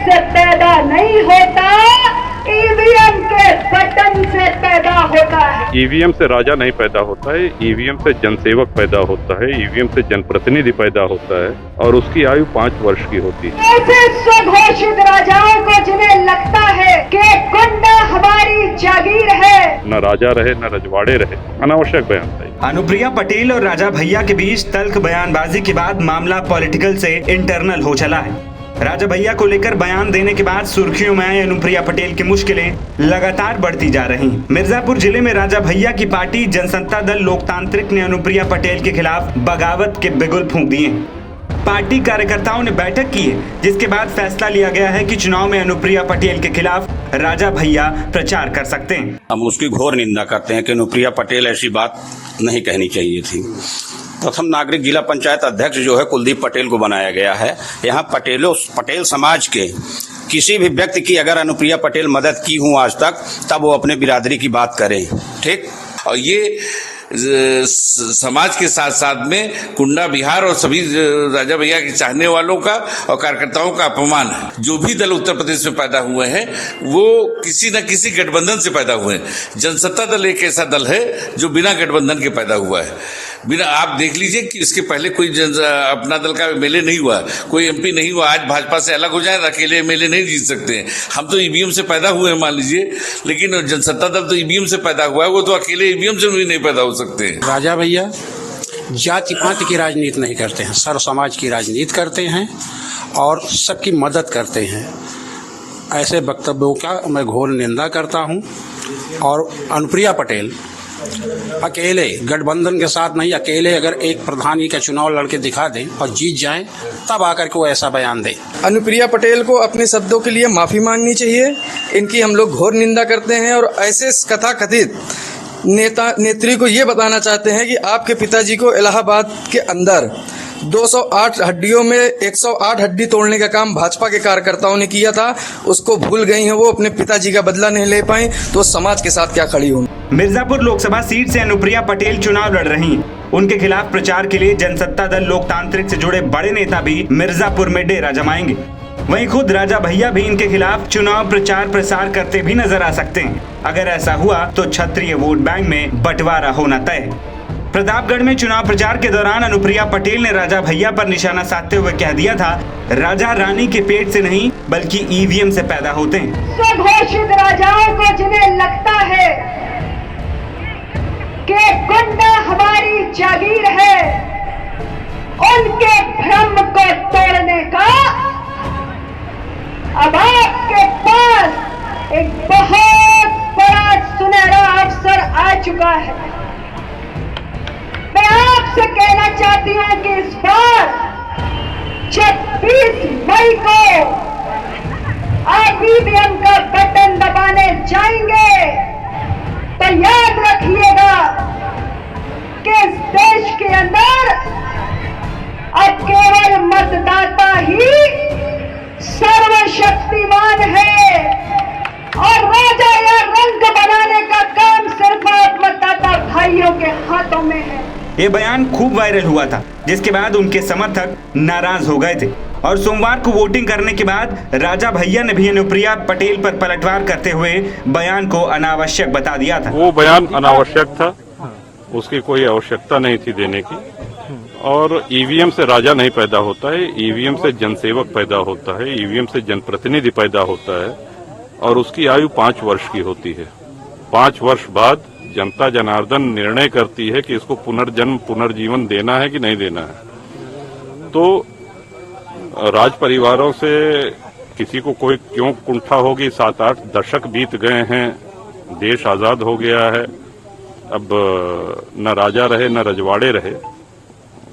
से पैदा नहीं होता, ईवीएम के बटन से पैदा होता है। ईवीएम से राजा नहीं पैदा होता है, ईवीएम से जनसेवक पैदा होता है, ईवीएम से जनप्रतिनिधि पैदा होता है और उसकी आयु 5 वर्ष की होती है। ऐसे स्वघोषित राजाओं को जिन्हें लगता है कि गुंडा हमारी जागीर है, न राजा रहे न रजवाड़े रहे, अनावश्यक बयान था। अनुप्रिया पटेल और राजा भैया के बीच तल्ख बयानबाजी के बाद मामला पॉलिटिकल से इंटरनल हो चला है। राजा भैया को लेकर बयान देने के बाद सुर्खियों में आए अनुप्रिया पटेल की मुश्किलें लगातार बढ़ती जा रही। मिर्जापुर जिले में राजा भैया की पार्टी जनसत्ता दल लोकतांत्रिक ने अनुप्रिया पटेल के खिलाफ बगावत के बिगुल फूंक दिए। पार्टी कार्यकर्ताओं ने बैठक की है, जिसके बाद फैसला लिया गया है कि चुनाव में अनुप्रिया पटेल के खिलाफ राजा भैया प्रचार कर सकते हैं। हम उसकी घोर निंदा करते हैं कि अनुप्रिया पटेल ऐसी बात नहीं कहनी चाहिए थी। प्रथम नागरिक जिला पंचायत अध्यक्ष जो है कुलदीप पटेल को बनाया गया है। यहाँ पटेल समाज के किसी भी व्यक्ति की अगर अनुप्रिया पटेल मदद की हो आज तक, तब वो अपने बिरादरी की बात करें, ठीक। और ये समाज के साथ साथ में कुंडा बिहार और सभी राजा भैया के चाहने वालों का और कार्यकर्ताओं का अपमान है। जो भी दल उत्तर प्रदेश में पैदा हुए हैं वो किसी न किसी गठबंधन से पैदा हुए हैं। जनसत्ता दल एक ऐसा दल है जो बिना गठबंधन के पैदा हुआ है। बिना, आप देख लीजिए कि इसके पहले कोई अपना दल का एमएलए नहीं हुआ, कोई एमपी नहीं हुआ। आज भाजपा से अलग हो जाए, अकेले एमएलए नहीं जीत सकते हैं। हम तो ईवीएम से पैदा हुए हैं मान लीजिए, लेकिन जनसत्ता दल तो ईवीएम से पैदा हुआ है, वो तो अकेले ईवीएम से भी नहीं पैदा हो सकते हैं। राजा भैया जाति पाति की राजनीति नहीं करते हैं, सर्व समाज की राजनीति करते हैं और सबकी मदद करते हैं। ऐसे वक्तव्यों का मैं घोर निंदा करता हूं। और अनुप्रिया पटेल अकेले गठबंधन के साथ नहीं, अकेले अगर एक प्रधानी का चुनाव लड़के दिखा दें और जीत जाएं, तब आकर के वो ऐसा बयान दें। अनुप्रिया पटेल को अपने शब्दों के लिए माफ़ी मांगनी चाहिए। इनकी हम लोग घोर निंदा करते हैं और ऐसे कथाकथित नेत्री को ये बताना चाहते हैं कि आपके पिताजी को इलाहाबाद के अंदर 208 हड्डियों में 108 हड्डी तोड़ने का काम भाजपा के कार्यकर्ताओं ने किया था। उसको भूल गई हैं वो, अपने पिताजी का बदला नहीं ले पाई, तो समाज के साथ क्या खड़ी हों। मिर्जापुर लोकसभा सीट से अनुप्रिया पटेल चुनाव लड़ रही। उनके खिलाफ प्रचार के लिए जनसत्ता दल लोकतांत्रिक से जुड़े बड़े नेता भी मिर्जापुर में डेरा जमाएंगे। वहीं खुद राजा भैया भी इनके खिलाफ चुनाव प्रचार प्रसार करते भी नजर आ सकते हैं। अगर ऐसा हुआ तो क्षत्रिय वोट बैंक में बंटवारा होना तय। प्रतापगढ़ में चुनाव प्रचार के दौरान अनुप्रिया पटेल ने राजा भैया पर निशाना साधते हुए कह दिया था, राजा रानी के पेट से नहीं बल्कि ईवीएम से पैदा होते हैं। स्वघोषित राजाओं को जिन्हें लगता है कि गुंडा हमारी जागीर है, उनके भ्रम को तोड़ने का अब आपके पास एक बहुत बड़ा सुनहरा अवसर आ चुका है। मैं आपसे कहना चाहती हूं कि इस बार 26 मई को आप ईवीएम का बटन दबाने जाएंगे तो याद रखिएगा कि इस देश के अंदर अब केवल मतदाता ही सर्वशक्तिमान है और राजा या रंग बनाने का काम सिर्फ आप मतदाता भाइयों के हाथों में है। ये बयान खूब वायरल हुआ था, जिसके बाद उनके समर्थक नाराज हो गए थे और सोमवार को वोटिंग करने के बाद राजा भैया ने भी अनुप्रिया पटेल पर पलटवार करते हुए बयान को अनावश्यक बता दिया था। वो बयान अनावश्यक था, उसकी कोई आवश्यकता नहीं थी देने की। और ईवीएम से राजा नहीं पैदा होता है, ईवीएम से जनसेवक पैदा होता है, ईवीएम से जनप्रतिनिधि पैदा होता है और उसकी आयु 5 वर्ष की होती है। 5 वर्ष बाद जनता जनार्दन निर्णय करती है कि इसको पुनर्जीवन देना है कि नहीं देना है। तो राज परिवारों से किसी को कोई क्यों कुंठा होगी? 7-8 दशक बीत गए हैं, देश आजाद हो गया है, अब न राजा रहे न रजवाड़े रहे,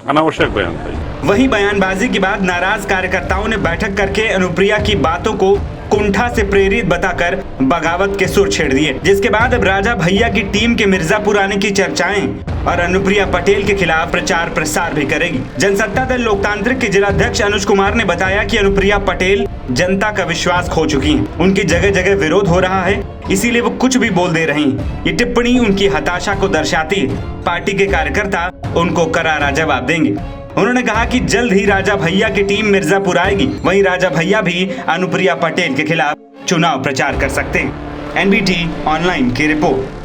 अनावश्यक बयान था। वहीं बयानबाजी के बाद नाराज कार्यकर्ताओं ने बैठक करके अनुप्रिया की बातों को कुंठा से प्रेरित बताकर बगावत के सुर छेड़ दिए, जिसके बाद अब राजा भैया की टीम के मिर्जापुर आने की चर्चाएं और अनुप्रिया पटेल के खिलाफ प्रचार प्रसार भी करेगी। जनसत्ता दल लोकतांत्रिक के जिलाध्यक्ष अनुज कुमार ने बताया कि अनुप्रिया पटेल जनता का विश्वास खो चुकी हैं। उनकी जगह जगह विरोध हो रहा है, इसीलिए वो कुछ भी बोल दे रही। ये टिप्पणी उनकी हताशा को दर्शाती है। पार्टी के कार्यकर्ता उनको करारा जवाब देंगे। उन्होंने कहा कि जल्द ही राजा भैया की टीम मिर्जापुर आएगी। वहीं राजा भैया भी अनुप्रिया पटेल के खिलाफ चुनाव प्रचार कर सकते हैं। NBT ऑनलाइन की रिपोर्ट।